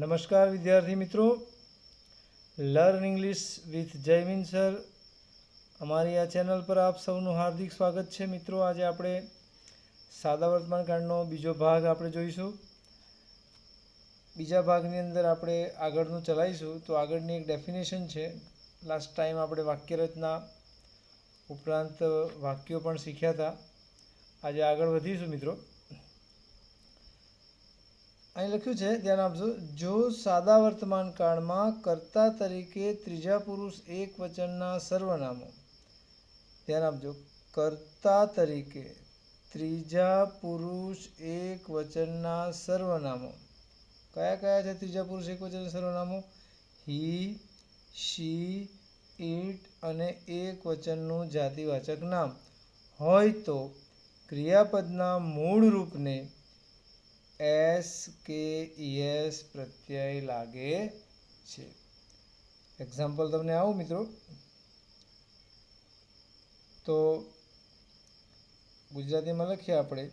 નમસ્કાર વિદ્યાર્થી મિત્રો, learn English with Jaymin sir અમારી આ ચેનલ પર આપ સૌનું હાર્દિક સ્વાગત છે. મિત્રો, આજે આપણે સાદા વર્તમાનકાળનો બીજો ભાગ આપણે જોઈશું. બીજા ભાગની અંદર આપણે આગળનું ચલાવીશું. તો આગળની એક ડેફિનેશન છે. લાસ્ટ ટાઈમ આપણે વાક્યરચના ઉપરાંત વાક્યો પણ શીખ્યા હતા. આજે આગળ વધીશું મિત્રો. અહીં લખ્યું છે, ધ્યાન આપજો. જો સાદા વર્તમાન કાળમાં કર્તા તરીકે ત્રીજા પુરુષ એક વચનના સર્વનામો, ધ્યાન આપજો, કર્તા તરીકે ત્રીજા પુરુષ એક વચનના સર્વનામો કયા કયા છે? ત્રીજા પુરુષ એક વચનના સર્વનામો હી, શી, ઇટ અને એક વચનનું જાતિવાચક નામ હોય તો ક્રિયાપદના મૂળ રૂપને એસ કે ઈએસ પ્રત્યય લાગે છે. એક્ઝામ્પલ તમને આવું મિત્રો, તો ગુજરાતીમાં લખીએ આપણે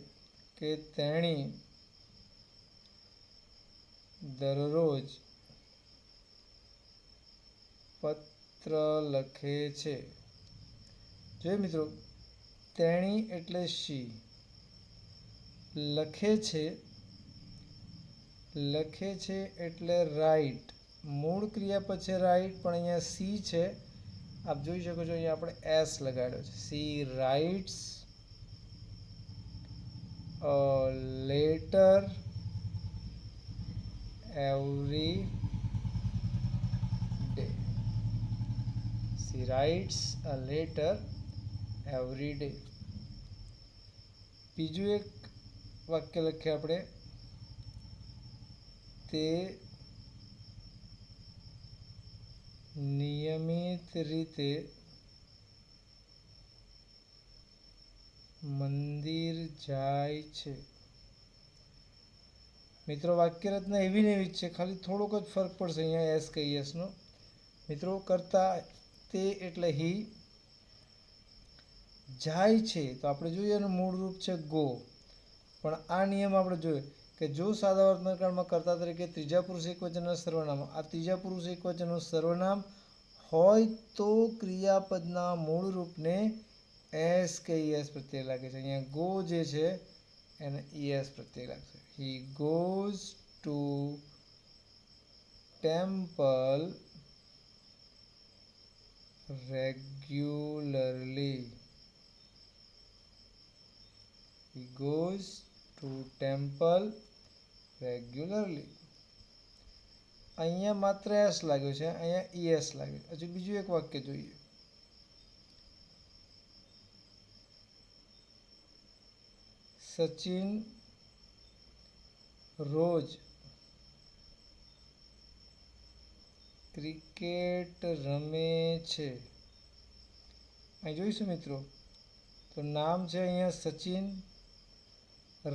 કે તેણી દરરોજ પત્ર લખે છે. જોયું મિત્રો, તેણી એટલે શી, લખે છે એટલે રાઇટ, મૂળ ક્રિયાપદ છે રાઇટ, પણ અહીંયા સી છે. આપ જોઈ શકો છો, અહીંયા આપણે એસ લગાડ્યો છે. C writes a letter every day. C writes a letter every day. બીજું એક વાક્ય લખીએ આપણે, તે નિયમિત રીતે મંદિર જાય છે. મિત્રો, વાક્યરચના એવી ને એવી જ છે, ખાલી થોડોક જ ફરક પડશે અહીંયા એસ કે યસનો. મિત્રો, કરતા તે એટલે હી, જાય છે તો આપણે જોઈએ એનું મૂળ રૂપ છે ગો. પણ આ નિયમ આપણે જોઈએ કે જો સાદા વર્તમાનકાળમાં કર્તા તરીકે ત્રીજા પુરુષ એકવચનના સર્વનામ, આ ત્રીજા પુરુષ એકવચનનું સર્વનામ હોય તો ક્રિયાપદના મૂળ રૂપને એસ કે ઈએસ પ્રત્યય લાગે છે. અહીંયા ગો જે છે એને ઈએસ પ્રત્યય લાગશે. He goes to temple regularly. He goes to temple regularly. અહીંયા માત્ર એસ લાગ્યો છે, અહીંયા ઈએસ લાગ્યો. હજી બીજું એક વાક્ય જોઈએ. સચિન રોજ ક્રિકેટ રમે છે. અહીં જોઈશું મિત્રો, તો નામ છે અહીંયા સચિન,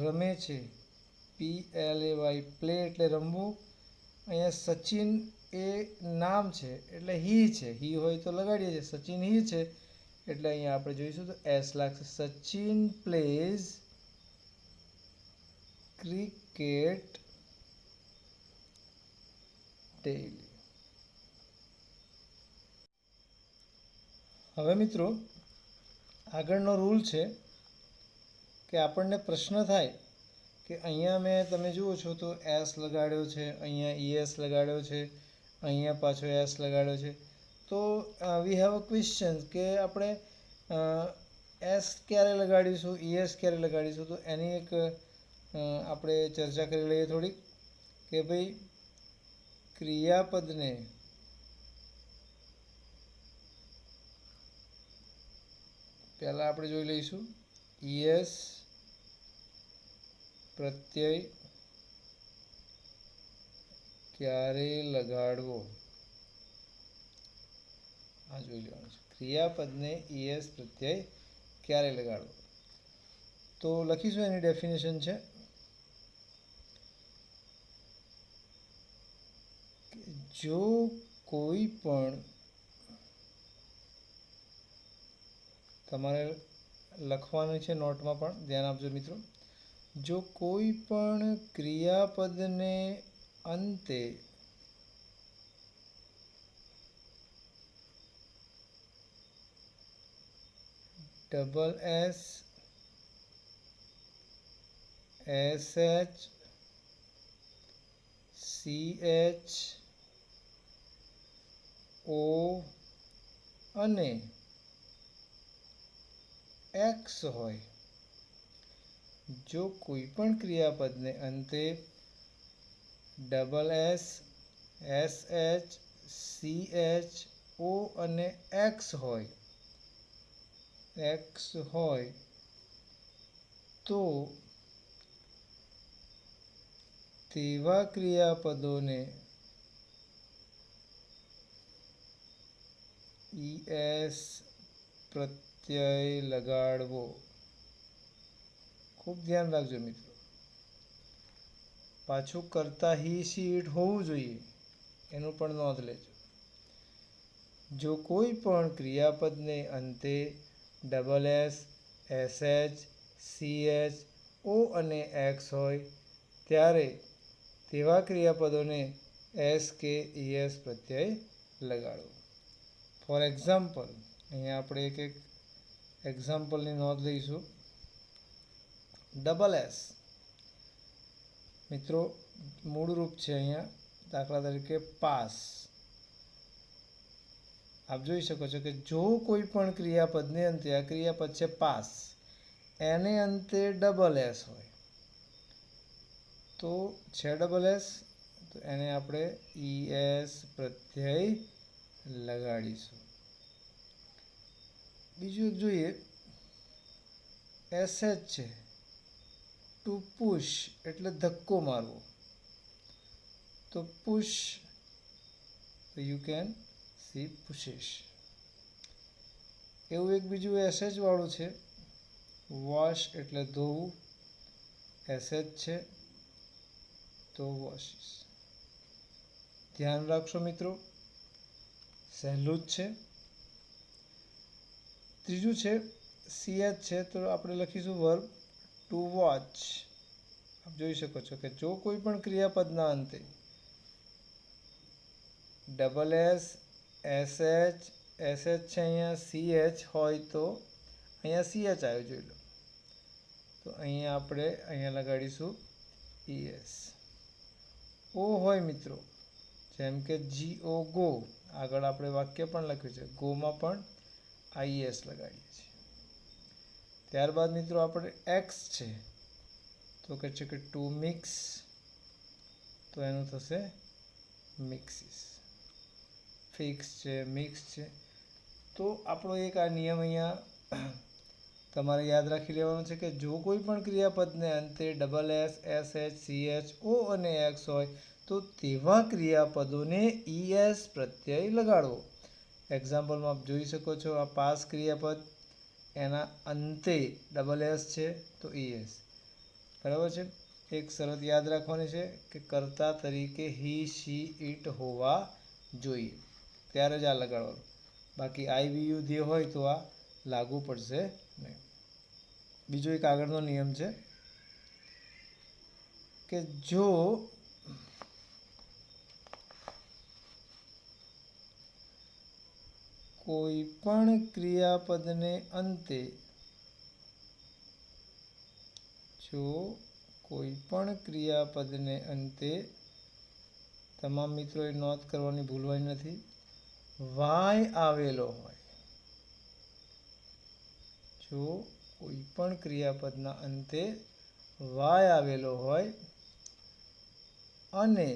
રમે છે PLAY, પ્લે એટલે રમવું. અહીંયા સચિન એ નામ છે એટલે હી છે, હી હોય તો લગાડીએ છીએ. સચિન હી છે એટલે અહીંયા આપણે જોઈશું તો એસ લાગશે. Sachin plays cricket daily. હવે મિત્રો, આગળનો રૂલ છે કે આપણને પ્રશ્ન થાય કે અહીંયા મેં તમે જુઓ છો તો એસ લગાડ્યો છે, અહીંયા ઈએસ લગાડ્યો છે, અહીંયા પાછો એસ લગાડ્યો છે. તો વી હેવ અ ક્વેશ્ચન કે આપણે એસ ક્યારે લગાડીશું, ઈએસ ક્યારે લગાડીશું. તો એની એક આપણે ચર્ચા કરી લઈએ થોડીક, કે ભાઈ ક્રિયાપદને પહેલાં આપણે જોઈ લઈશું ઈએસ પ્રત્યય ક્યારે લગાડવો, આ જોઈ લેવાનું છે. ક્રિયાપદને ઈએસ પ્રત્યય ક્યારે લગાડવો. તો લખીશું, એની ડેફિનેશન છે જો કોઈ પણ, તમારે લખવાનું છે નોટમાં પણ, ધ્યાન આપજો મિત્રો. જો કોઈ પણ ક્રિયાપદને અંતે double S SH CH O અને X હોય, જો કોઈ પણ ક્રિયાપદને અંતે double S SH CH O અને X હોય તો તેવા ક્રિયાપદોને ES પ્રત્યય લગાડવો. ખૂબ ધ્યાન રાખજો મિત્રો. પાછું કરતા હી શી ઇટ હોવું જોઈએ, એનું પણ નોંધ લેજો. જો કોઈ પણ ક્રિયાપદને અંતે double S SH CH O અને X હોય ત્યારે તેવા ક્રિયાપદોને S કે ES પ્રત્યય લગાડવો. ફોર એક્ઝામ્પલ, અહીંયા આપણે એક એક્ઝામ્પલની નોંધ લઈશું. ડબલ એસ મિત્રો મૂળ રૂપ છે અહીંયા, દાખલા તરીકે પાસ. આપ જોઈ શકો છો કે જો કોઈ પણ ક્રિયાપદને અંતે, આ ક્રિયાપદ છે પાસ, એને અંતે ડબલ એસ હોય તો છે ડબલ એસ, તો એને આપણે ES પ્રત્યય લગાડીશું. બીજું એક જોઈએ, SH છે, ટુ પુશ એટલે ધક્કો મારવો, તો પુશ, યુ કેન સી પુશિશ. એવું એક બીજું SH વાળું છે, વોશ એટલે ધોવું, SH છે તો વોશિસ. ધ્યાન રાખશો મિત્રો, સહેલું જ છે. ત્રીજું છે CH છે, તો આપણે લખીશું વર્બ ટુ વોચ. આપ જોઈ શકો છો કે જો કોઈ પણ ક્રિયાપદના અંતે ડબલ એસ SH છે અહીંયા, CH હોય તો અહીંયા CH આવ્યું, જોઈ લો. તો અહીંયા આપણે અહીંયા લગાડીશું ES. O હોય મિત્રો, જેમ કે GO ગો, આગળ આપણે વાક્ય પણ લખ્યું છે, ગોમાં પણ IS લગાડીએ છીએ. ત્યારબાદ મિત્રો આપણે X છે, તો કહે છે કે ટુ મિક્સ, તો એનું થશે મિક્સિસ. ફિક્સ છે, મિક્સ છે. તો આપણો એક આ નિયમ અહીંયા તમારે યાદ રાખી લેવાનું છે કે જો કોઈ પણ ક્રિયાપદને અંતે double S SH CH O અને X હોય તો તેવા ક્રિયાપદોને ES પ્રત્યય લગાડવો. એક્ઝામ્પલમાં આપ જોઈ શકો છો, આ પાસ ક્રિયાપદ, એના અંતે ડબલ એસ છે તો ES. બરાબર છે. એક શરત યાદ રાખવાની છે કે કર્તા તરીકે હી શી ઇટ હોવા જોઈએ, ત્યારે જ આ લગાડવાનું. બાકી IVU જે હોય તો આ લાગુ પડશે નહીં. બીજો એક આગળનો નિયમ છે કે જો કોઈ પણ ક્રિયાપદને અંતે તમામ મિત્રોએ નોંધ કરવાની ભૂલવાની નથી, વાય આવેલો હોય, જો કોઈ પણ ક્રિયાપદના અંતે વાય આવેલો હોય અને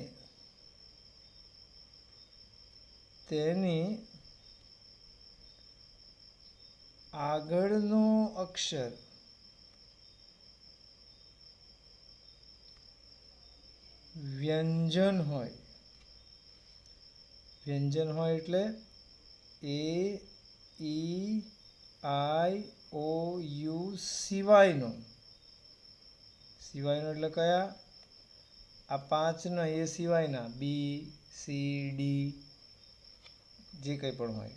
તેની આગળનો અક્ષર વ્યંજન હોય એટલે A E I O U સિવાયનો એટલે કયા? આ પાંચના, એ સિવાયના B C D જે કંઈ પણ હોય.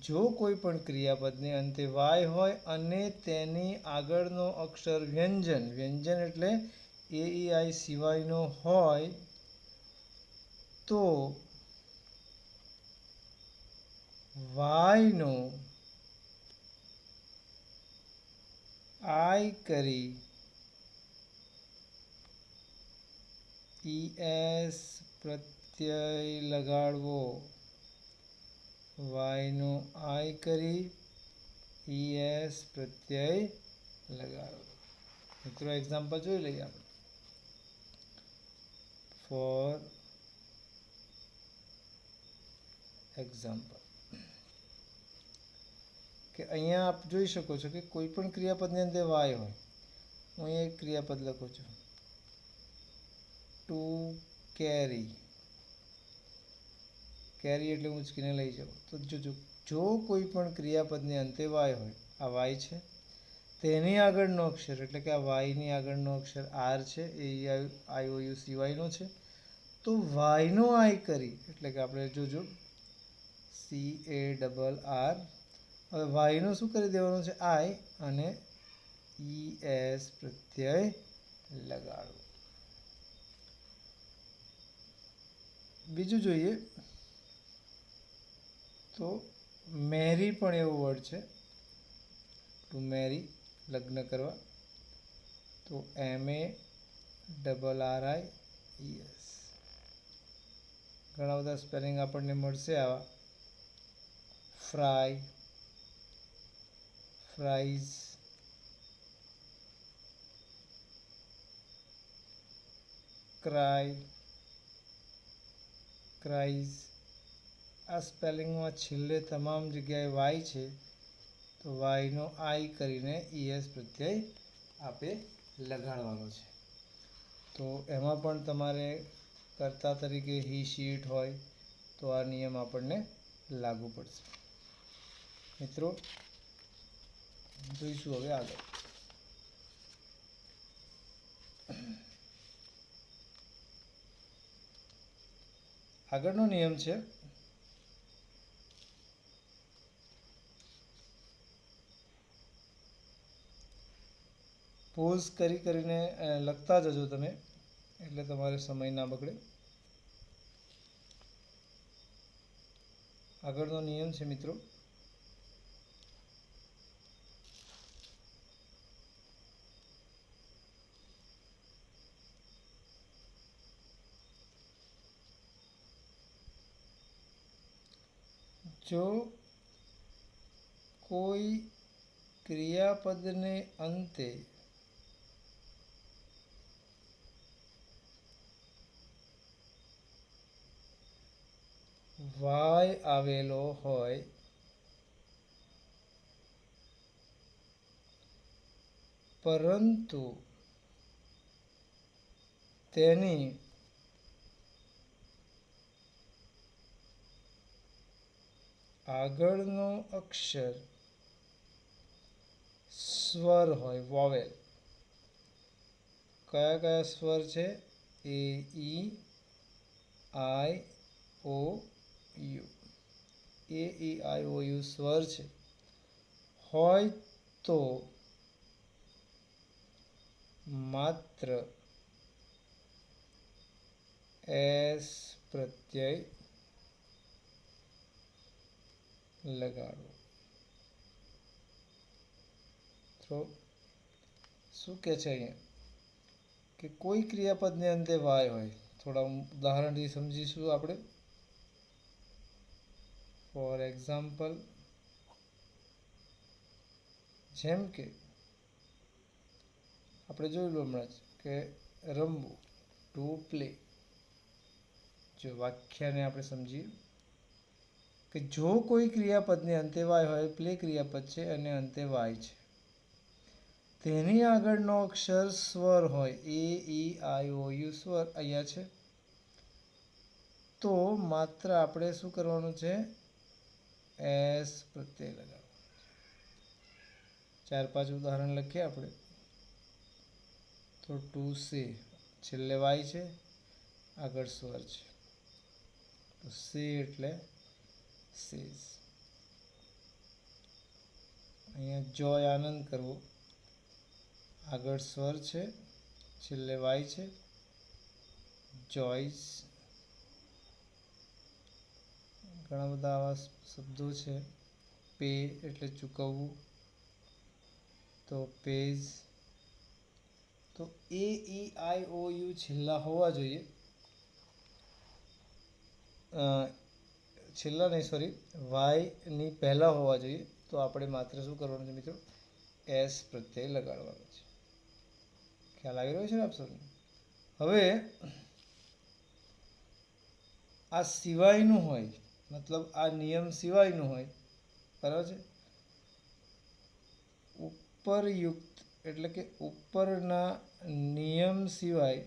જો કોઈ પણ ક્રિયાપદને અંતે વાય હોય અને તેની આગળનો અક્ષર વ્યંજન એટલે એ ઈ આઈ સિવાયનો હોય તો વાયનો આઈ કરી ઈએસ પ્રત્યય લગાડવો, વાયનો આઈ કરી ઈએસ પ્રત્યય લગાડવો. મિત્રો એક્ઝામ્પલ જોઈ લઈએ આપણે. ફોર એક્ઝામ્પલ કે અહીંયા આપ જોઈ શકો છો કે કોઈ પણ ક્રિયાપદની અંદર વાય હોય. હું અહીંયા એક ક્રિયાપદ લખું છું, ટુ કેરી. કેરી એટલે ઉંચકીને લઈ જાઓ. તો જો કોઈ પણ ક્રિયાપદની અંતે વાય હોય, આ વાય છે, તેની આગળનો અક્ષર એટલે કે આ વાયની આગળનો અક્ષર આર છે, એ આઈ ઓ યુ સિવાયનો છે, તો વાયનો આઈ કરી એટલે કે આપણે જોજો CARR. હવે વાયનું શું કરી દેવાનું છે? આઈ અને ES પ્રત્યય લગાડવું. બીજું જોઈએ તો મેરી પણ એવો વર્ડ છે, ટુ મેરી, લગ્ન કરવા. તો MARRIES. ઘણા બધા સ્પેલિંગ આપણને મળશે આવા. Fry, fries, cry, cries. આ સ્પેલિંગમાં છેલ્લે તમામ જગ્યાએ વાય છે, તો વાયનો આઈ કરીને ES પ્રત્યય આપે લગાડવાનો છે. તો એમાં પણ તમારે કર્તા તરીકે હી શી ઇટ હોય તો આ નિયમ આપણને લાગુ પડશે. મિત્રો જોઈશું હવે આગળ. આગળનો નિયમ છે પોઝ કરીને લખતા જજો તમે, એટલે તમારે સમય ના બગડે. આગળનો નિયમ છે મિત્રો, જો કોઈ ક્રિયાપદને અંતે વાય આવેલો હોય પરંતુ તેની આગળનો અક્ષર સ્વર હોય, વોવેલ. કયા કયા સ્વર છે? એ ઈ આઈ ઓ you. A E I O you સ્વર છે હોય તો માત્ર એસ પ્રત્યય લગાડવો. તો શું કહે છે અહીંયા કે કોઈ ક્રિયાપદને અંતે વાય હોય. થોડા ઉદાહરણથી સમજીશું આપણે. ફોર એક્ઝામ્પલ, જેમ કે આપણે જોયેલું હમણાં જ કે રમવું, ટુ પ્લે. જો વાક્યને આપણે સમજીએ કે જો કોઈ ક્રિયાપદને અંતે વાય હોય, પ્લે ક્રિયાપદ છે અને અંતે વાય છે, તેની આગળનો અક્ષર સ્વર હોય, એ ઈ આઈ ઓ યુ સ્વર અહીંયા છે, તો માત્ર આપણે શું કરવાનું છે? એસ પ્રત્યય લગાવવાનું. 4-5 ઉદાહરણ લખીએ આપણે. તો ટુ સે, છેલ્લે વાય છે, આગળ સ્વર છે, તો સે એટલે સેઝ. અહીંયા જોય, આનંદ કરવો, આગળ સ્વર છે, છેલ્લે વાય છે, ચોઇસ, ઘણા બધા આવા શબ્દો છે. પે એટલે ચૂકવવું, તો પેજ. તો એ ઈ આઈ ઓ યુ છેલ્લા હોવા જોઈએ, છેલ્લા નહીં સોરી વાયની પહેલાં હોવા જોઈએ. તો આપણે માત્ર શું કરવાનું છે મિત્રો, એસ પ્રત્યય લગાડવાનો છે. ખ્યાલ આવી રહ્યો છે ને આપ સૌને? હવે આ સિવાયનું હોય, મતલબ આ નિયમ સિવાયનું હોય, બરાબર છે. ઉપરયુક્ત એટલે કે ઉપરના નિયમ સિવાય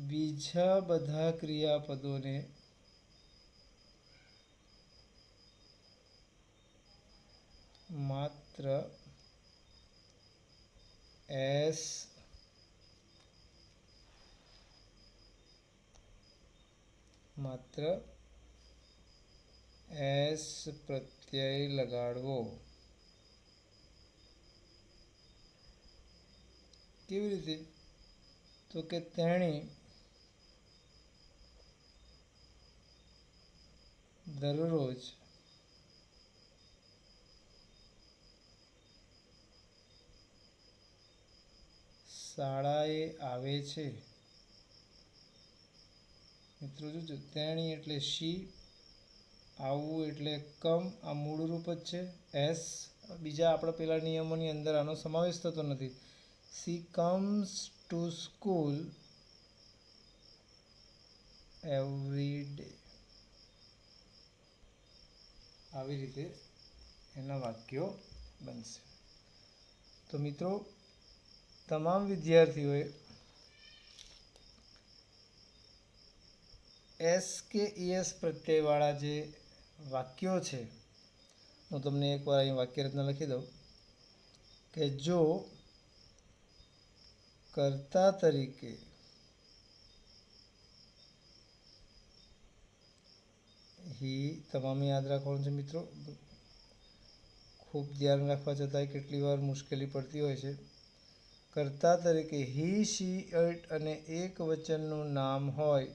બીજા બધા ક્રિયાપદોને માત્ર એસ પ્રત્યય લગાડવો. કેવી રીતે? તો કે તેણી દરરોજ શાળાએ આવે છે. મિત્રો જોજો, તેણી એટલે શી, આવવું એટલે કમ, આ મૂળરૂપ જ છે. એસ બીજા આપણા પેલા નિયમોની અંદર આનો સમાવેશ થતો નથી. C comes to school every day. આવી રીતે એના વાક્યો બનશે. તો મિત્રો, તમામ વિદ્યાર્થીઓએ એસ કે ઈએસ પ્રત્યયવાળા જે વાક્યો છે, હું તમને એકવાર અહીં વાક્યરચના લખી દઉં કે જો કર્તા તરીકે હી, તમામે યાદ રાખવાનું છે મિત્રો, ખૂબ ધ્યાન રાખવા છતાંય કેટલી વાર મુશ્કેલી પડતી હોય છે. કર્તા તરીકે હી, શી, ઇટ અને એક વચનનું નામ હોય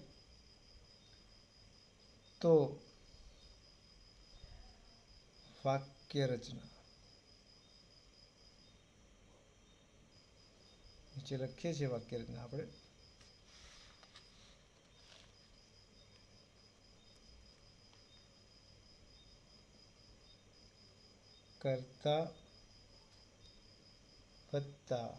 તો વાક્ય રચના નીચે લખીએ છીએ. વાક્ય રચના આપણે કર્તા વત્તા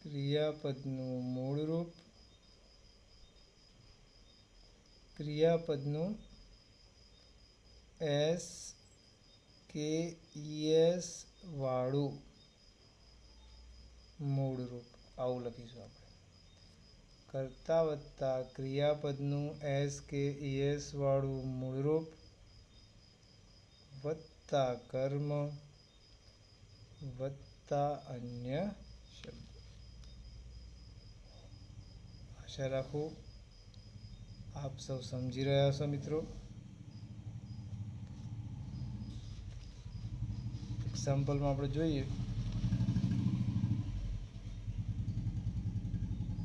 ક્રિયાપદનું મૂળરૂપ, ક્રિયાપદનું એસ કે ઈએસ વાળું મૂળરૂપ, આવું લખીશું આપણે. કર્તા વત્તા ક્રિયાપદનું એસ કે ઈએસ વાળું મૂળરૂપ વત્તા કર્મ વત્તા અન્ય શબ્દ. આશા રાખું આપ સૌ સમજી રહ્યા છો મિત્રો. એક્ઝામ્પલમાં આપણે જોઈએ,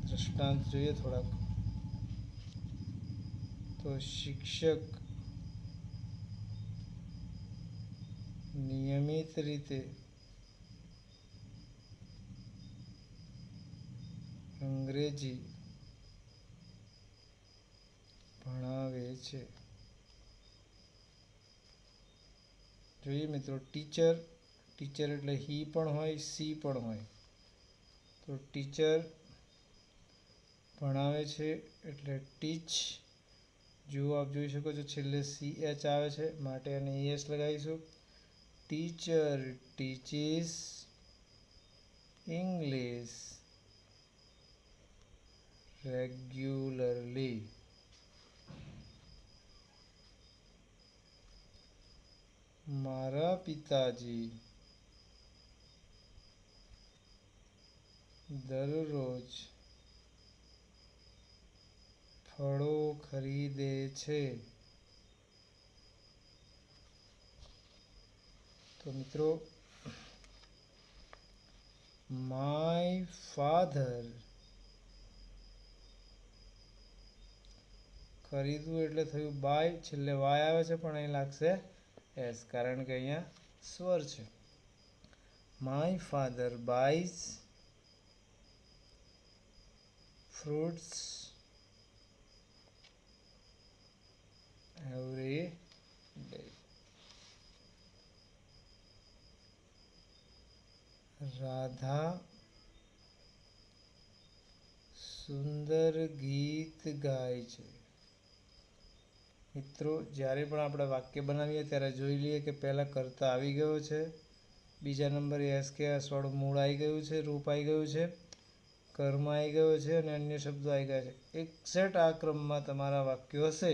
દ્રષ્ટાંત જોઈએ થોડાક. તો શિક્ષક નિયમિત રીતે અંગ્રેજી ભણાવે છે. જોઈએ મિત્રો, ટીચર એટલે હી પણ હોય, સી પણ હોય. તો ટીચર ભણાવે છે એટલે ટીચ. જો આપ જોઈ શકો છો છેલ્લે સી એચ આવે છે, માટે અને ઈએસ લગાવીશું. Teacher teaches English regularly. મારા પિતાજી દરરોજ ફળો ખરીદે છે. તો મિત્રો માય ફાધર, ખરીદવું એટલે થયું બાય, છેલ્લે વાય આવે છે પણ અહીં લાગશે એસ, કારણ કે અહીંયા સ્વર છે. My father buys fruits every day. Radha સુંદર ગીત ગાય છે. મિત્રો જ્યારે પણ આપણે વાક્ય બનાવીએ ત્યારે જોઈ લઈએ કે પહેલાં કર્તા આવી ગયો છે, બીજા નંબરે એસ કે એસવાળું મૂળ આવી ગયું છે, રૂપ આવી ગયું છે, કર્મ આવી ગયો છે અને અન્ય શબ્દો આવી ગયા છે. એક્ઝેક્ટ આ ક્રમમાં તમારા વાક્યો હશે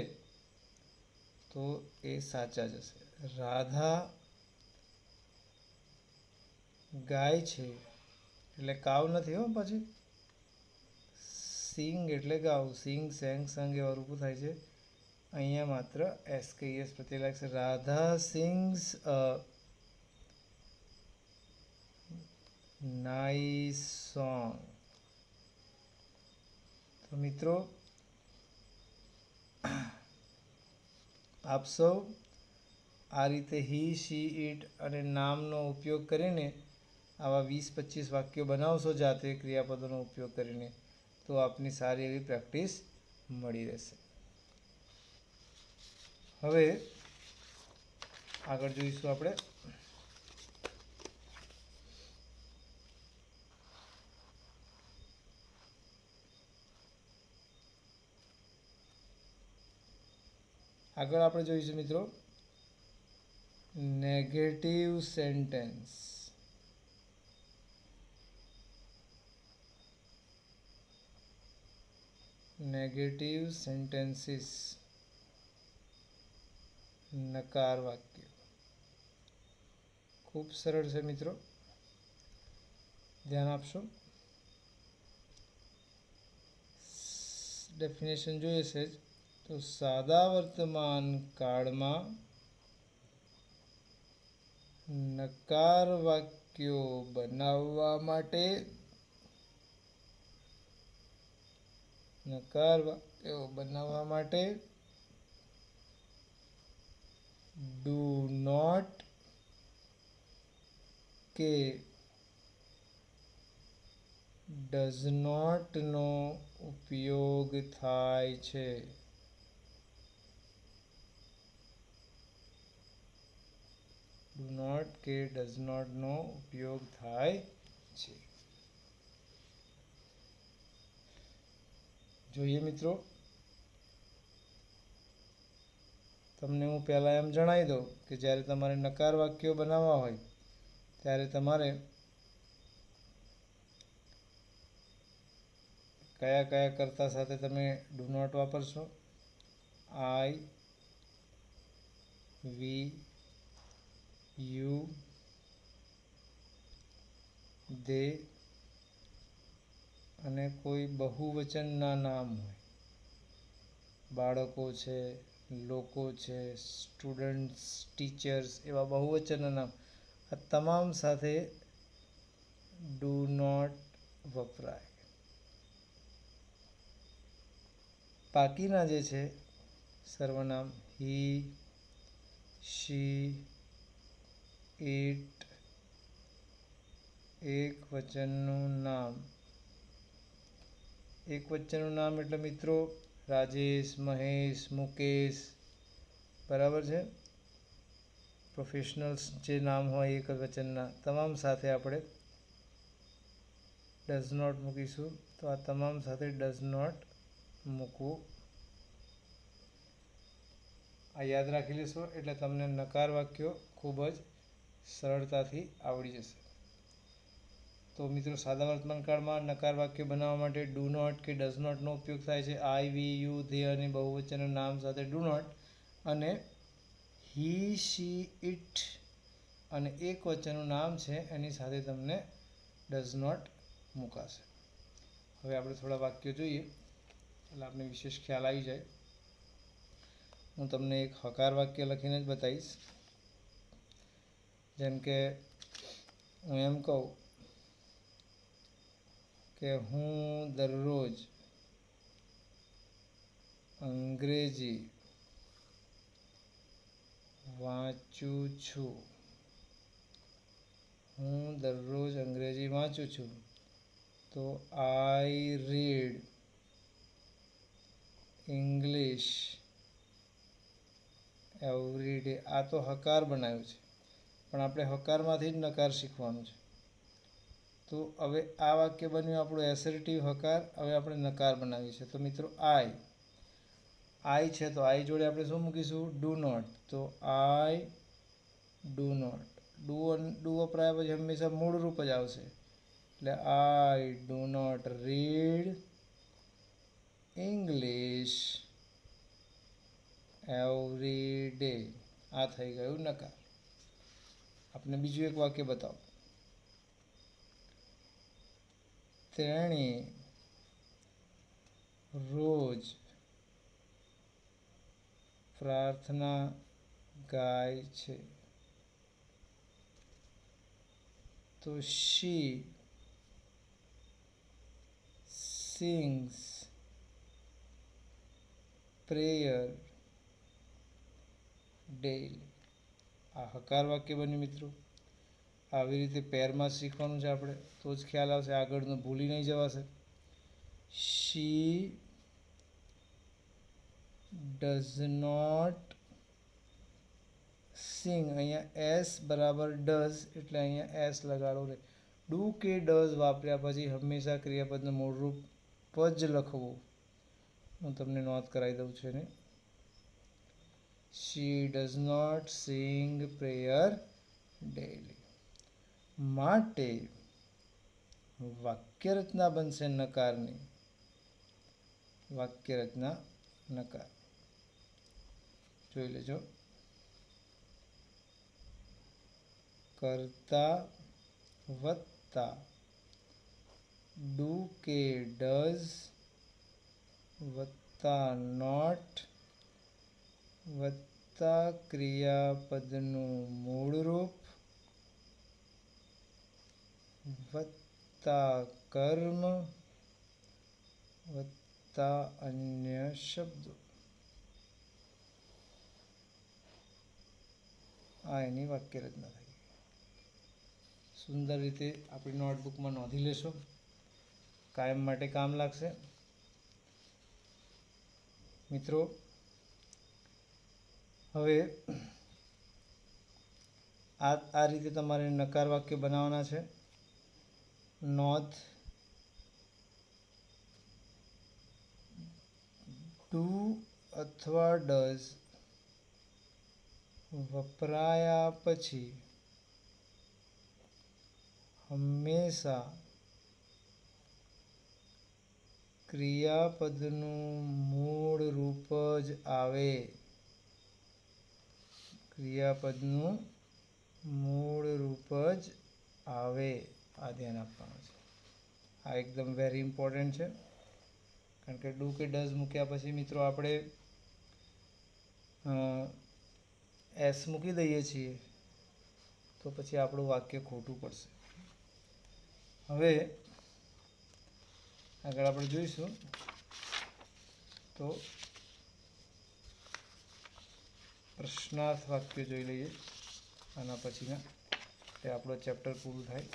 તો એ સાચા જ હશે. રાધા ગાય છે એટલે કાવ નથી હો, પછી સિંગ એટલે ગાવ, સિંગ સેંગ સંગ એવા રૂપો થાય છે. અહીંયા માત્ર એસ કે એસ પ્રત્યે લાગશે. Radha sings a nice song. તો મિત્રો આપ સૌ આ રીતે હી, શી, ઇટ અને નામનો ઉપયોગ કરીને આવા 20-25 વાક્યો બનાવશો જાતે ક્રિયાપદોનો ઉપયોગ કરીને, તો આપની સારી એવી પ્રેક્ટિસ મળી રહેશે. હવે આગળ જોઈશું આપણે જોઈશું મિત્રો નેગેટિવ સેન્ટેન્સ. નેગેટિવ સેન્ટેન્સીસ, નકાર વાક્ય. ખૂબ સરળ છે મિત્રો, ધ્યાન આપશો. ડેફિનેશન જોઈએ છે તો સાદા વર્તમાન કાળમાં નકાર વાક્યો બનાવવા માટે ડુ નોટ કે ડઝ નોટ નો ઉપયોગ થાય છે. ડુ નોટ કે ડઝ નોટ નો ઉપયોગ થાય છે. જોઈએ મિત્રો, તમને હું પહેલાં એમ જણાવી દઉં કે જ્યારે તમારે નકાર વાક્યો બનાવવા હોય ત્યારે તમારે કયા કયા કર્તા સાથે તમે ડુ નોટ વાપરશો? આઈ, વી, યુ, દે અને કોઈ બહુવચનના નામ હોય, બાળકો છે, લોકો છે, સ્ટુડન્ટ્સ, ટીચર્સ, એવા બહુવચનના નામ, આ તમામ સાથે ડુ નોટ વપરાય. બાકીના જે છે સર્વનામ હી, શી, ઇટ, એક વચનનું નામ એટલે મિત્રો રાજેશ, મહેશ, મુકેશ, બરાબર છે. પ્રોફેશનલ્સ જે નામ હોય એક વચનના, તમામ સાથે આપણે ડઝ નોટ મૂકીશું. તો આ તમામ સાથે ડઝ નોટ મૂકવું, આ યાદ રાખી લેશો એટલે તમને નકાર વાક્યો ખૂબ જ સરળતાથી આવડી જશે. તો મિત્રો સાદા વર્તમાન કાળમાં નકાર વાક્ય બનાવવા માટે ડુ નોટ કે ડઝ નોટનો ઉપયોગ થાય છે. આઈ, વી, યુ, ધે અને બહુવચનના નામ સાથે ડુ નોટ, અને હી, શી, ઇટ અને એક વચનનું નામ છે એની સાથે તમને ડઝ નોટ મૂકાશે. હવે આપણે થોડા વાક્યો જોઈએ એટલે આપણે વિશેષ ખ્યાલ આવી જાય. હું તમને એક હકાર વાક્ય લખીને જ બતાવીશ. જેમ કે હું એમ કહું કે હું દરરોજ અંગ્રેજી વાંચું છું. હું દરરોજ અંગ્રેજી વાંચું છું. તો આઈ રીડ ઇંગ્લિશ એવરી ડે. આ તો હકાર બનાવ્યું છે, પણ આપણે હકારમાંથી જ નકાર શીખવાનું છે. તો હવે આ વાક્ય બન્યું આપણું એસર્ટિવ હકાર. હવે આપણે નકાર બનાવીએ છીએ. તો મિત્રો આઈ છે, તો આઈ જોડે આપણે શું મૂકીશું? Do not. તો આઈ ડુ નોટ. ડુ વપરાયા પછી હંમેશા મૂળ રૂપ જ આવશે. એટલે I do not read English every day. આ થઈ ગયું નકાર. આપણે બીજું એક વાક્ય બતાવો. તેણી રોજ પ્રાર્થના ગાય છે. તો શી સિંગ્સ પ્રેયર ડેઈલી. આ હકાર વાક્ય બન્યું મિત્રો. આવી રીતે પેરમાં શીખવાનું છે આપણે, તો જ ખ્યાલ આવશે. આગળનું ભૂલી નહીં જવાશે. She does not sing. અહીંયા એસ બરાબર ડઝ, એટલે અહીંયા એસ લગાડો રે. ડુ કે ડઝ વાપર્યા પછી હંમેશા ક્રિયાપદનું મૂળરૂપ જ લખવું. હું તમને નોંધ કરાવી દઉં છું એને. She does not sing prayer daily. માટે વાક્યરચના બનશે નકારની. વાક્યરચના નકાર. જોઈ લેજો. કરતા વત્તા ડુ કે ડઝ વત્તા નોટ વત્તા ક્રિયાપદનું મૂળરૂપ વત્તા કર્મ વત્તા અન્ય શબ્દો. આ એની વાક્યરચના થઈ. સુંદર રીતે આપણી નોટબુકમાં નોંધી લેશો. કાયમ માટે કામ લાગશે. મિત્રો હવે આ રીતે તમારે નકાર વાક્ય બનાવવાના છે. નોંધ. ડુ અથવા ડઝ વપરાયા પછી હંમેશા ક્રિયાપદનું મૂળ રૂપ જ આવે. ક્રિયાપદનું મૂળ રૂપ જ આવે. આ ધ્યાન આપવાનું છે. આ એકદમ વેરી ઇમ્પોર્ટન્ટ છે. કારણ કે ડુ કે ડઝ મૂક્યા પછી મિત્રો આપણે એસ મૂકી દઈએ છીએ, તો પછી આપણું વાક્ય ખોટું પડશે. હવે આગળ આપણે જોઈશું. તો પ્રશ્નાર્થ વાક્ય જોઈ લઈએ આના પછીના. તે આપણો ચેપ્ટર પૂરું થાય.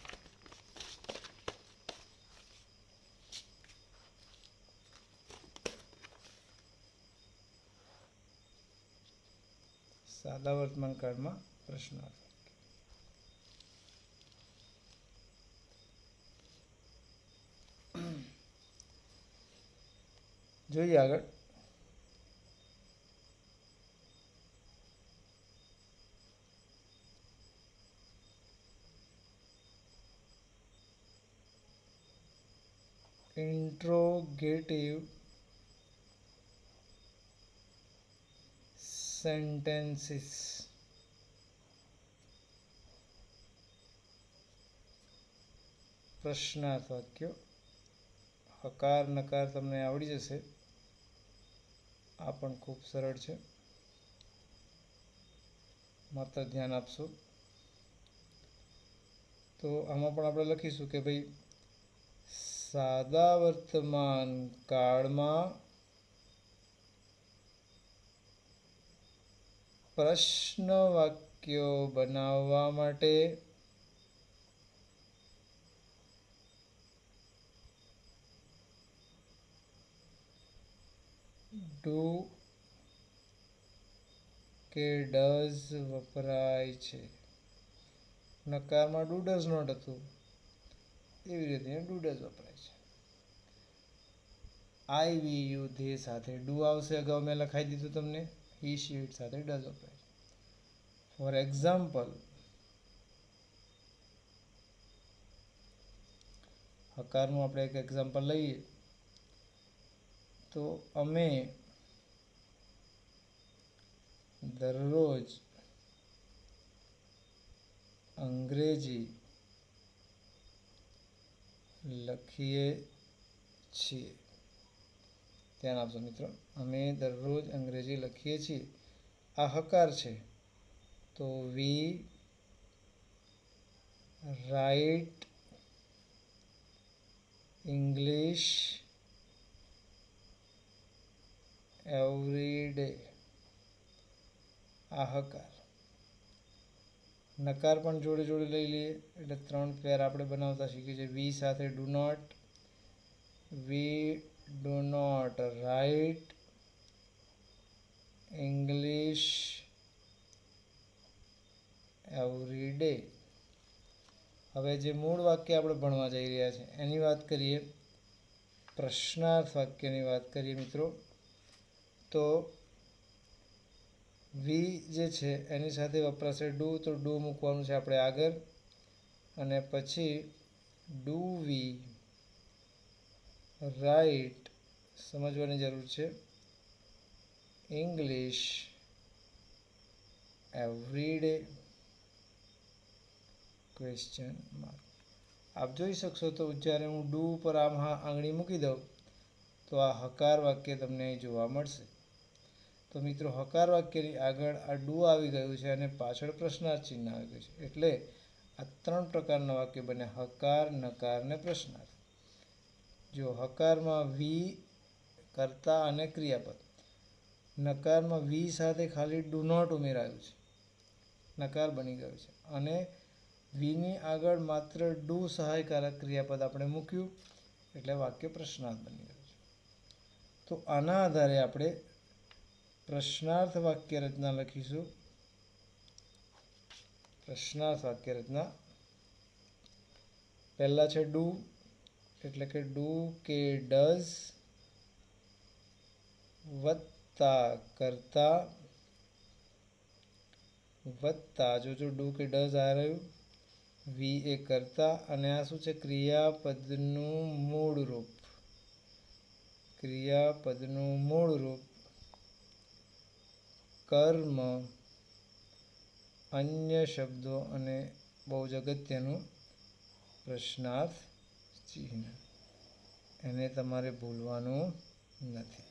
સાદા વર્તમાન કાળમાં પ્રશ્નાર્થ. જોઈએ આગળ. Interrogative sentences. પ્રશ્નાર્થ વાક્ય. હકાર નકાર તમને આવડી જશે. આ પણ ખૂબ સરળ છે, માત્ર ધ્યાન આપશો. તો આમાં પણ આપણે લખીશું કે ભાઈ સાદા વર્તમાન કાળમાં પ્રશ્ન વાક્યો બનાવવા માટે ડુ કે ડઝ વપરાય છે. નકારમાં ડુ ડઝ નોટ હતું, એવી રીતે ડુ ડઝ વપરાય છે. આઈ વી યુ ધે સાથે ડુ આવશે, અગાઉ મેં લખાઈ દીધું તમને. હી શી ઇટ સાથે ડઝ વપરાય છે. ફોર એક્ઝામ્પલ, હકારનું આપણે એક એક્ઝામ્પલ લઈએ તો અમે દરરોજ અંગ્રેજી લખીએ છીએ. ધ્યાન આપજો મિત્રો, અમે દરરોજ અંગ્રેજી લખીએ છીએ. આ હકાર છે, તો વી રાઇટ ઇંગ્લિશ એવરી ડે. આ હકાર. નકાર પણ જોડે જોડે લઈ લઈએ એટલે 3 પેર આપણે બનાવતા શીખીએ છીએ. વી સાથે do not, we do not write English every day જે મૂળ વાક્ય આપણે ભણવા જઈ રહ્યા છે એની વાત કરીએ, પ્રશ્નાર્થ વાક્યની વાત કરીએ મિત્રો. તો વી જે છે એની સાથે વપરાશે ડુ, તો ડુ મૂકવાનું છે આપણે આગળ, અને પછી ડુ વી રાઇટ, સમજવાની જરૂર છે, English every day question mark. આપ જોઈ શકશો તો જ્યારે હું ડુ પર આમ આંગળી મૂકી દઉં તો આ હકાર વાક્ય તમને જોવા મળશે. તો મિત્રો હકાર વાક્યની આગળ આ ડુ આવી ગયું છે અને પાછળ પ્રશ્નાર્થ ચિહ્ન આવી ગયું છે. એટલે આ 3 પ્રકારના વાક્ય બને, હકાર, નકાર ને પ્રશ્નાર્થ. જો હકારમાં વી, કર્તા અને ક્રિયાપદ. નકારમાં વી સાથે ખાલી ડુ નોટ ઉમેરાયું છે, નકાર બની ગયો છે. અને વીની આગળ માત્ર ડુ સહાયકારક ક્રિયાપદ આપણે મૂક્યું એટલે વાક્ય પ્રશ્નાર્થ બની ગયું છે. તો આના આધારે આપણે પ્રશ્નાર્થ વાક્ય રચના લખીશું. પ્રશ્નાર્થ વાક્ય રચના. પહેલા છે ડુ, એટલે કે ડુ કે ડઝ વત્તા કરતા વત્તા, જો ડુ કે ડઝ આ રહ્યું, વી એ કરતા, અને આ શું છે, ક્રિયાપદનું મૂળ રૂપ. ક્રિયાપદનું મૂળ રૂપ કર્મ, અન્ય શબ્દો અને બહુ જ અગત્યનું પ્રશ્નાર્થ ચિહ્ન. એને તમારે ભૂલવાનું નથી.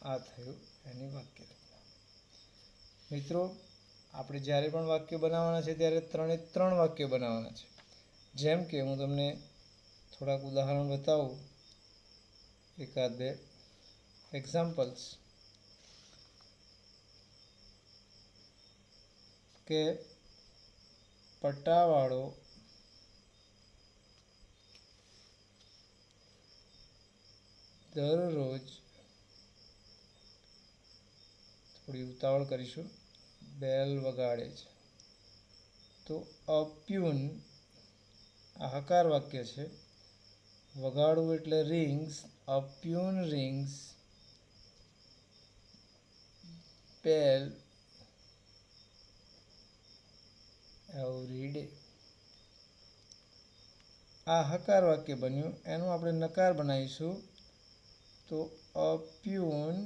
આ થયું એની વાક્ય રચના. મિત્રો આપણે જ્યારે પણ વાક્ય બનાવવાના છે ત્યારે 3 વાક્ય બનાવવાના છે. જેમ કે હું તમને થોડાક ઉદાહરણ બતાવું, એકાદ 2 એક્ઝામ્પલ્સ. કે પટાવાળો દરરોજ, થોડી ઉતાવળ કરીશું, બેલ વગાડે છે. તો અપ્યુન, આ હકાર વાક્ય છે, વગાડવું એટલે રિંગ્સ, અપ્યુન રિંગ્સ બેલ એવરી ડે. આ હકાર વાક્ય બન્યું. એનું આપણે નકાર બનાવીશું. તો અપ્યુન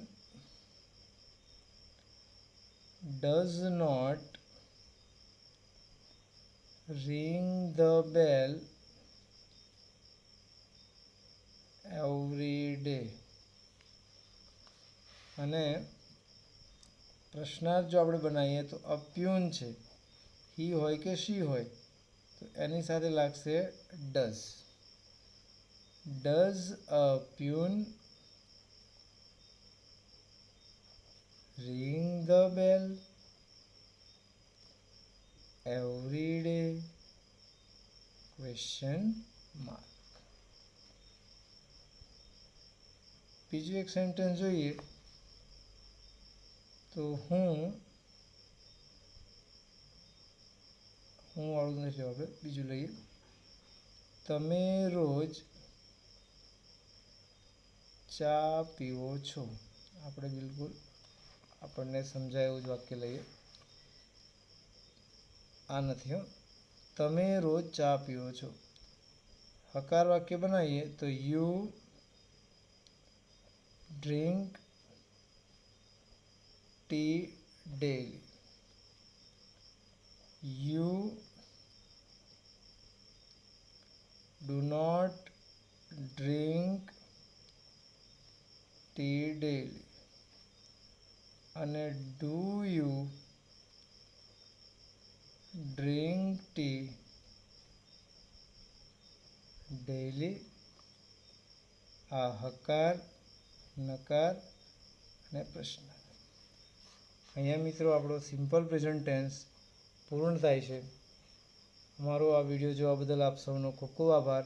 does not ring the bell every day. અને પ્રશ્નાર્થ જો આપણે બનાવીએ તો અ પ્યુન છે, હી હોય કે શી હોય તો એની સાથે લાગશે does. Does a peon ring the bell every day? Question mark. બીજું એક સેન્ટેન્સ જોઈએ તો હું વાળું નથી, આપણે બીજું લઈએ. તમે રોજ ચા પીવો છો. આપણે બિલકુલ આપણને સમજાય એવું જ વાક્ય લઈએ. આ નથી હો, તમે રોજ ચા પીવો છો. હકાર વાક્ય બનાવીએ તો you drink tea daily. You do not drink tea daily. અને do you drink tea daily? આ હકાર, નકાર અને પ્રશ્ન. અહીંયા મિત્રો આપણો સિમ્પલ પ્રેઝન્ટ ટેન્સ પૂર્ણ થાય છે. અમારો આ વિડીયો જોવા બદલ આપ સૌનો ખૂબ ખૂબ આભાર.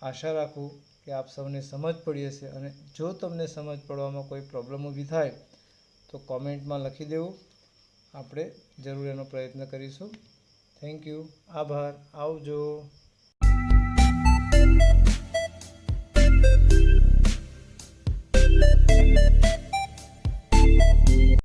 આશા રાખું કે આપ સૌને સમજ પડી હશે, અને જો તમને સમજ પડવામાં કોઈ પ્રોબ્લેમ ઊભી થાય તો કોમેન્ટમાં લખી દેવું, આપણે જરૂર એનો પ્રયત્ન કરીશું. થેન્ક યુ, આભાર, આવજો.